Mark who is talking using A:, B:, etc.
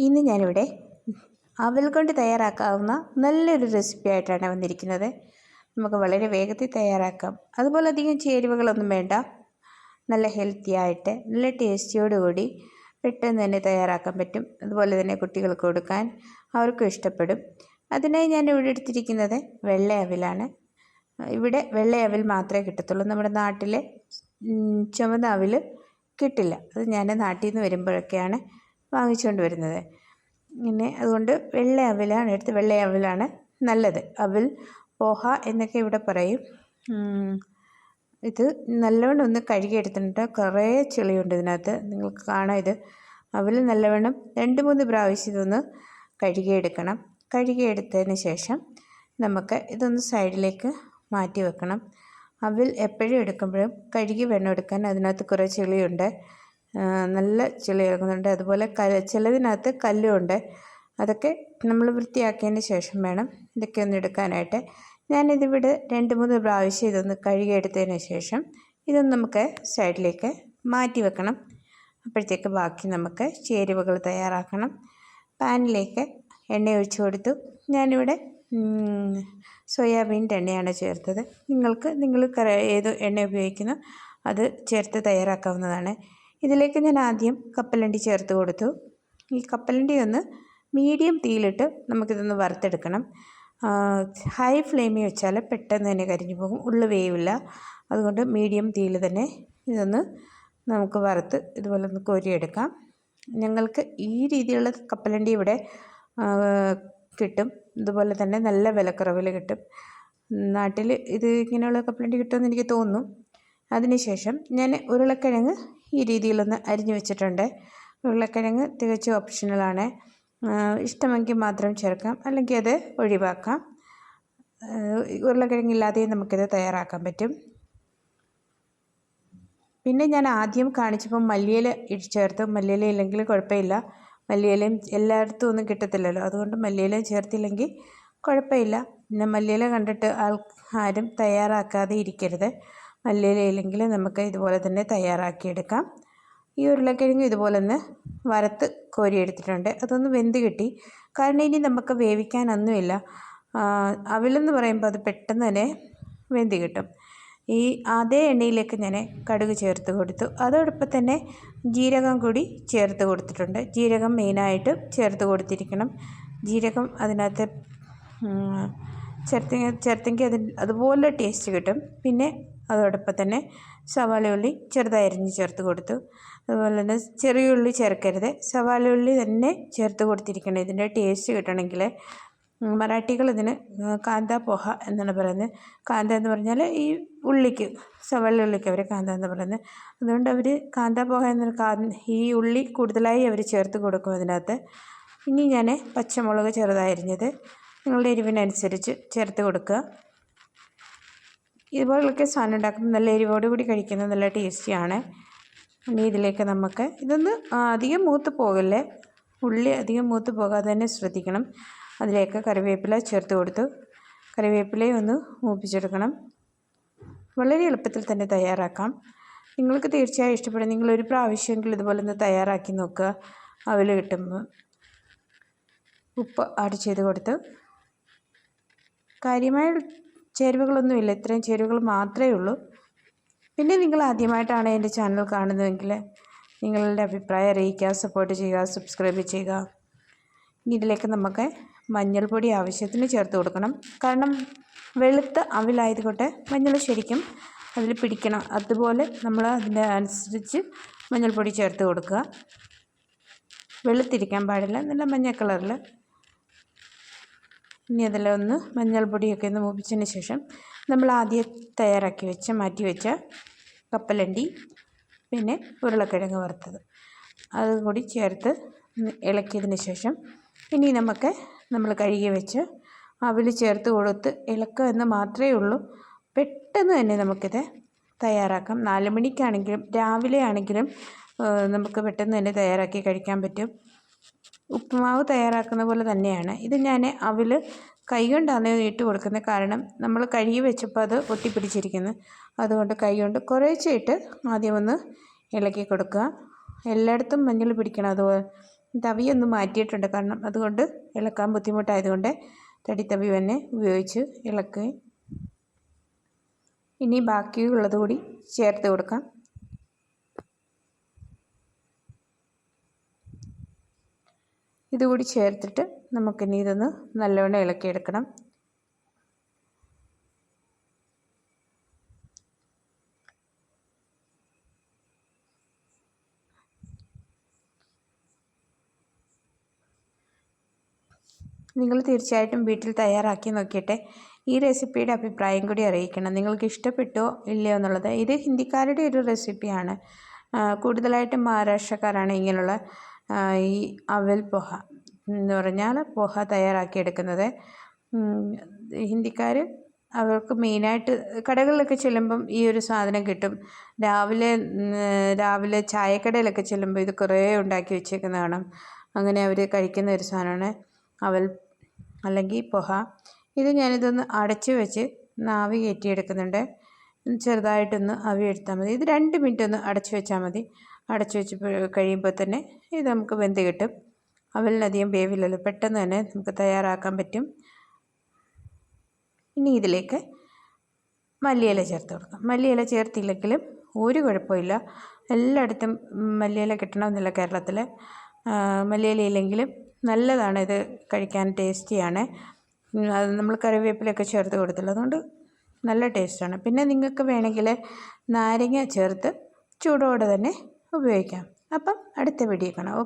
A: ഇന്ന് ഞാനിവിടെ അവൽ കൊണ്ട് തയ്യാറാക്കാവുന്ന നല്ലൊരു റെസിപ്പി ആയിട്ടാണ് വന്നിരിക്കുന്നത്. നമുക്ക് വളരെ വേഗത്തിൽ തയ്യാറാക്കാം. അതുപോലെ അധികം ചേരുവകളൊന്നും വേണ്ട. നല്ല ഹെൽത്തി ആയിട്ട് നല്ല ടേസ്റ്റിയോടുകൂടി പെട്ടെന്ന് തന്നെ തയ്യാറാക്കാൻ പറ്റും. അതുപോലെ തന്നെ കുട്ടികൾക്ക് കൊടുക്കാൻ അവർക്കും ഇഷ്ടപ്പെടും. അതിനായി ഞാൻ ഇവിടെ എടുത്തിരിക്കുന്നത് വെള്ള അവിലാണ്. ഇവിടെ വെള്ള അവിൽ മാത്രമേ കിട്ടത്തുള്ളൂ. നമ്മുടെ നാട്ടിലെ ചുവന്ന അവിൽ കിട്ടില്ല. അത് ഞാൻ നാട്ടിൽ നിന്ന് വരുമ്പോഴൊക്കെയാണ് വാങ്ങിച്ചുകൊണ്ട് വരുന്നത്. പിന്നെ അതുകൊണ്ട് വെള്ള അവിലാണ് എടുത്ത്. വെള്ള അവിലാണ് നല്ലത്. അവിൽ പോഹ എന്നൊക്കെ ഇവിടെ പറയും. ഇത് നല്ലവണ്ണം ഒന്ന് കഴുകിയെടുത്തിട്ടുണ്ട്. കുറേ ചെളിയുണ്ട് ഇതിനകത്ത്, നിങ്ങൾക്ക് കാണാം. ഇത് അവിൽ നല്ലവണ്ണം 2-3 പ്രാവശ്യം ഇതൊന്ന് കഴുകിയെടുക്കണം. കഴുകിയെടുത്തതിന് ശേഷം നമുക്ക് ഇതൊന്ന് സൈഡിലേക്ക് മാറ്റി വെക്കണം. അവിൽ എപ്പോഴും എടുക്കുമ്പോഴും കഴുകി വേണം എടുക്കാൻ. അതിനകത്ത് കുറേ ചെളിയുണ്ട്, നല്ല ചെളി ഇറങ്ങുന്നുണ്ട്. അതുപോലെ ചിലതിനകത്ത് കല്ലുമുണ്ട്. അതൊക്കെ നമ്മൾ വൃത്തിയാക്കിയതിന് ശേഷം വേണം ഇതൊക്കെ ഒന്ന് എടുക്കാനായിട്ട്. ഞാനിതിവിടെ 2-3 പ്രാവശ്യം ഇതൊന്ന് കഴുകിയെടുത്തതിന് ശേഷം ഇതൊന്ന് നമുക്ക് സൈഡിലേക്ക് മാറ്റി വെക്കണം. അപ്പോഴത്തേക്ക് ബാക്കി നമുക്ക് ചേരുവകൾ തയ്യാറാക്കണം. പാനിലേക്ക് എണ്ണ ഒഴിച്ചു കൊടുത്തു. ഞാനിവിടെ സോയാബീൻ്റെ എണ്ണയാണ് ചേർത്തത്. നിങ്ങൾ ഏത് എണ്ണ ഉപയോഗിക്കുന്നോ അത് ചേർത്ത് തയ്യാറാക്കാവുന്നതാണ്. ഇതിലേക്ക് ഞാൻ ആദ്യം കപ്പലണ്ടി ചേർത്ത് കൊടുത്തു. ഈ കപ്പലണ്ടി ഒന്ന് മീഡിയം തീയിലിട്ട് നമുക്കിതൊന്ന് വറുത്തെടുക്കണം. ഹൈ ഫ്ലെയിമിൽ വെച്ചാൽ പെട്ടെന്ന് തന്നെ കരിഞ്ഞു പോകും, ഉള്ളു വേവില്ല. അതുകൊണ്ട് മീഡിയം തീയിൽ തന്നെ ഇതൊന്ന് നമുക്ക് വറുത്ത് ഇതുപോലെ ഒന്ന് കോരിയെടുക്കാം. ഞങ്ങൾക്ക് ഈ രീതിയിലുള്ള കപ്പലണ്ടി ഇവിടെ കിട്ടും. ഇതുപോലെ തന്നെ നല്ല വിലക്കുറവിൽ കിട്ടും. നാട്ടിൽ ഇത് ഇങ്ങനെയുള്ള കപ്പലണ്ടി കിട്ടുമെന്ന് എനിക്ക് തോന്നുന്നു. അതിനുശേഷം ഞാൻ ഉരുളക്കിഴങ്ങ് ഈ രീതിയിലൊന്ന് അരിഞ്ഞു വെച്ചിട്ടുണ്ട്. ഉരുളക്കിഴങ്ങ് തികച്ചും ഓപ്ഷണലാണ്. ഇഷ്ടമെങ്കിൽ മാത്രം ചേർക്കാം, അല്ലെങ്കിൽ അത് ഒഴിവാക്കാം. ഉരുളക്കിഴങ്ങില്ലാതെയും നമുക്കിത് തയ്യാറാക്കാൻ പറ്റും. പിന്നെ ഞാൻ ആദ്യം കാണിച്ചപ്പോൾ മല്ലിയില ചേർത്ത്. മല്ലിയില ഇല്ലെങ്കിൽ കുഴപ്പമില്ല. മല്ലിയിലയും എല്ലായിടത്തും ഒന്നും കിട്ടത്തില്ലല്ലോ, അതുകൊണ്ട് മല്ലിയില ചേർത്തില്ലെങ്കിൽ കുഴപ്പമില്ല. പിന്നെ മല്ലിയില കണ്ടിട്ട് ആരും തയ്യാറാക്കാതെ ഇരിക്കരുത്. മല്ലിയില ഇല്ലെങ്കിൽ നമുക്ക് ഇതുപോലെ തന്നെ തയ്യാറാക്കിയെടുക്കാം. ഈ ഉരുളക്കിഴങ്ങ് ഇതുപോലെ ഒന്ന് വറുത്ത് കോരിയെടുത്തിട്ടുണ്ട്. അതൊന്ന് വെന്ത് കിട്ടി. കാരണം ഇനി നമുക്ക് വേവിക്കാനൊന്നുമില്ല. അവിലെന്ന് പറയുമ്പോൾ അത് പെട്ടെന്ന് തന്നെ വെന്ത് കിട്ടും. ഈ അതേ എണ്ണയിലേക്ക് ഞാൻ കടുക് ചേർത്ത് കൊടുത്തു. അതോടൊപ്പം തന്നെ ജീരകം കൂടി ചേർത്ത് കൊടുത്തിട്ടുണ്ട്. ജീരകം മെയിനായിട്ട് ചേർത്ത് കൊടുത്തിരിക്കണം. ജീരകം അതിനകത്ത് ചേർത്തെങ്കിൽ അതുപോലെ ടേസ്റ്റ് കിട്ടും. പിന്നെ അതോടൊപ്പം തന്നെ സവാള ഉള്ളി ചെറുതായി അരിഞ്ഞ് ചേർത്ത് കൊടുത്തു. അതുപോലെ തന്നെ ചെറിയ ഉള്ളി ചേർക്കരുത്, സവാള ഉള്ളി തന്നെ ചേർത്ത് കൊടുത്തിരിക്കണം ഇതിൻ്റെ ടേസ്റ്റ് കിട്ടണമെങ്കിൽ. മറാഠികൾ ഇതിന് കാന്ത പോഹ എന്നാണ് പറയുന്നത്. കാന്ത എന്ന് പറഞ്ഞാൽ ഈ ഉള്ളിക്ക്, സവാള ഉള്ളിക്ക് അവർ കാന്ത എന്ന് പറയുന്നത്. അതുകൊണ്ട് അവർ കാന്ത പോഹ എന്ന ഈ ഉള്ളി കൂടുതലായി അവർ ചേർത്ത് കൊടുക്കും അതിനകത്ത്. ഇനി ഞാൻ പച്ചമുളക് ചെറുതായി അരിഞ്ഞത് നിങ്ങളുടെ എരിവിനനുസരിച്ച് ചേർത്ത് കൊടുക്കുക. ഇതുപോലൊക്കെ സാധനം ഉണ്ടാക്കുമ്പോൾ നല്ല എരിവോടുകൂടി കഴിക്കുന്നത് നല്ല ടേസ്റ്റിയാണ്. ഇനി ഇതിലേക്ക് നമുക്ക് ഇതൊന്ന് അധികം മൂത്ത് പോകല്ലേ, ഉള്ളി അധികം മൂത്ത് പോകാതെ തന്നെ ശ്രദ്ധിക്കണം. അതിലേക്ക് കറിവേപ്പില ചേർത്ത് കൊടുത്തു. കറിവേപ്പിലയും ഒന്ന് മൂപ്പിച്ചെടുക്കണം. വളരെ എളുപ്പത്തിൽ തന്നെ തയ്യാറാക്കാം. നിങ്ങൾക്ക് തീർച്ചയായും ഇഷ്ടപ്പെടും. നിങ്ങളൊരു പ്രാവശ്യമെങ്കിലും ഇതുപോലെ ഒന്ന് തയ്യാറാക്കി നോക്കുക. അവൽ കിട്ടുമ്പോൾ ഉപ്പ് ആഡ് ചെയ്ത് കൊടുത്ത്. കാര്യമായ ചേരുവകളൊന്നുമില്ല, ഇത്രയും ചേരുവകൾ മാത്രമേ ഉള്ളൂ. പിന്നെ നിങ്ങൾ ആദ്യമായിട്ടാണ് എൻ്റെ ചാനൽ കാണുന്നതെങ്കിൽ നിങ്ങളുടെ അഭിപ്രായം അറിയിക്കുക, സപ്പോർട്ട് ചെയ്യുക, സബ്സ്ക്രൈബ് ചെയ്യുക. ഇനി ഇതിലേക്ക് നമുക്ക് മഞ്ഞൾപ്പൊടി ആവശ്യത്തിന് ചേർത്ത് കൊടുക്കണം. കാരണം വെളുത്ത അവിലായതുകൊണ്ട് മഞ്ഞൾ ശരിക്കും അതിൽ പിടിക്കണം. അതുപോലെ നമ്മൾ അതിൻ്റെ അനുസരിച്ച് മഞ്ഞൾപ്പൊടി ചേർത്ത് കൊടുക്കുക. വെളുത്തിരിക്കാൻ പാടില്ല, നല്ല മഞ്ഞ കളറിൽ. ഇനി അതെല്ലാം ഒന്ന് മഞ്ഞൾപ്പൊടിയൊക്കെ ഒന്ന് മൂപ്പിച്ചതിന് ശേഷം നമ്മൾ ആദ്യം തയ്യാറാക്കി മാറ്റി വെച്ച കപ്പലണ്ടി, പിന്നെ ഉരുളക്കിഴങ്ങ് വറുത്തത് അതും കൂടി ചേർത്ത് ഇളക്കിയതിന് ശേഷം ഇനി നമ്മൾ കഴുകി വെച്ച് അവിൽ ചേർത്ത് കൊടുത്ത് ഇളക്കുക എന്ന് മാത്രമേ ഉള്ളൂ. പെട്ടെന്ന് തന്നെ നമുക്കിത് തയ്യാറാക്കാം. 4 മണിക്കാണെങ്കിലും രാവിലെ ആണെങ്കിലും നമുക്ക് പെട്ടെന്ന് തന്നെ തയ്യാറാക്കി കഴിക്കാൻ പറ്റും. ഉപ്പുമാവ് തയ്യാറാക്കുന്ന പോലെ തന്നെയാണ് ഇത്. ഞാൻ അവിൽ കൈകൊണ്ടാണ് ഇട്ട് കൊടുക്കുന്നത്. കാരണം നമ്മൾ കഴുകി വെച്ചപ്പോൾ അത് ഒട്ടിപ്പിടിച്ചിരിക്കുന്നു. അതുകൊണ്ട് കൈകൊണ്ട് കുറേശ്ശെ ഇട്ട് ആദ്യം ഒന്ന് ഇളക്കി കൊടുക്കുക. എല്ലായിടത്തും മഞ്ഞൾ പിടിക്കണം. അതുപോലെ തവിയൊന്ന് മാറ്റിയിട്ടുണ്ട്, കാരണം അതുകൊണ്ട് ഇളക്കാൻ ബുദ്ധിമുട്ടായതുകൊണ്ട് തടിത്തവി തന്നെ ഉപയോഗിച്ച് ഇളക്കി. ഇനി ബാക്കിയുള്ളത് കൂടി ചേർത്ത് കൊടുക്കാം. ഇതുകൂടി ചേർത്തിട്ട് നമുക്കിനി ഇതൊന്ന് നല്ലവണ്ണം ഇളക്കിയെടുക്കണം. നിങ്ങൾ തീർച്ചയായിട്ടും വീട്ടിൽ തയ്യാറാക്കി നോക്കിയിട്ട് ഈ റെസിപ്പിയുടെ അഭിപ്രായം കൂടി അറിയിക്കണം. നിങ്ങൾക്ക് ഇഷ്ടപ്പെട്ടോ ഇല്ലയോ എന്നുള്ളത്. ഇത് ഹിന്ദിക്കാരുടെ ഒരു റെസിപ്പിയാണ്. കൂടുതലായിട്ടും മഹാരാഷ്ട്രക്കാരാണ് ഇങ്ങനെയുള്ള ഈ അവൽ പോഹ എന്ന് പറഞ്ഞാൽ പോഹ തയ്യാറാക്കിയെടുക്കുന്നത്. ഹിന്ദിക്കാർ അവർക്ക് മെയിനായിട്ട് കടകളിലൊക്കെ ചെല്ലുമ്പം ഈ ഒരു സാധനം കിട്ടും. രാവിലെ ചായക്കടയിലൊക്കെ ചെല്ലുമ്പോൾ ഇത് കുറേ ഉണ്ടാക്കി വെച്ചേക്കുന്ന കാണാം. അങ്ങനെ അവർ കഴിക്കുന്ന ഒരു സാധനമാണ് അവൽ അല്ലെങ്കിൽ പോഹ. ഇത് ഞാനിതൊന്ന് അടച്ച് വെച്ച് ആവി കയറ്റിയെടുക്കുന്നുണ്ട്. ചെറുതായിട്ടൊന്ന് ആവി എടുത്താൽ മതി. ഇത് 2 മിനിറ്റ് ഒന്ന് അടച്ച് വെച്ചാൽ മതി. അടച്ച് വെച്ച് കഴിയുമ്പോൾ തന്നെ ഇത് നമുക്ക് വെന്ത് കിട്ടും. അവലിനധികം വേവില്ലല്ലോ, പെട്ടെന്ന് തന്നെ നമുക്ക് തയ്യാറാക്കാൻ പറ്റും. ഇനി ഇതിലേക്ക് മല്ലിയില ചേർത്ത് കൊടുക്കാം. മല്ലിയില ചേർത്തില്ലെങ്കിലും ഒരു കുഴപ്പമില്ല. എല്ലായിടത്തും മല്ലിയില കിട്ടണമെന്നില്ല കേരളത്തിൽ. മല്ലിയില ഇല്ലെങ്കിലും നല്ലതാണ്, ഇത് കഴിക്കാൻ ടേസ്റ്റിയാണ്. അത് നമ്മൾ കറിവേപ്പിലൊക്കെ ചേർത്ത് കൊടുത്തില്ല, അതുകൊണ്ട് നല്ല ടേസ്റ്റാണ്. പിന്നെ നിങ്ങൾക്ക് വേണമെങ്കിൽ നാരങ്ങ ചേർത്ത് ചൂടോടെ തന്നെ ഉപയോഗിക്കാം. അപ്പം അടുത്ത വീഡിയോ കാണാം.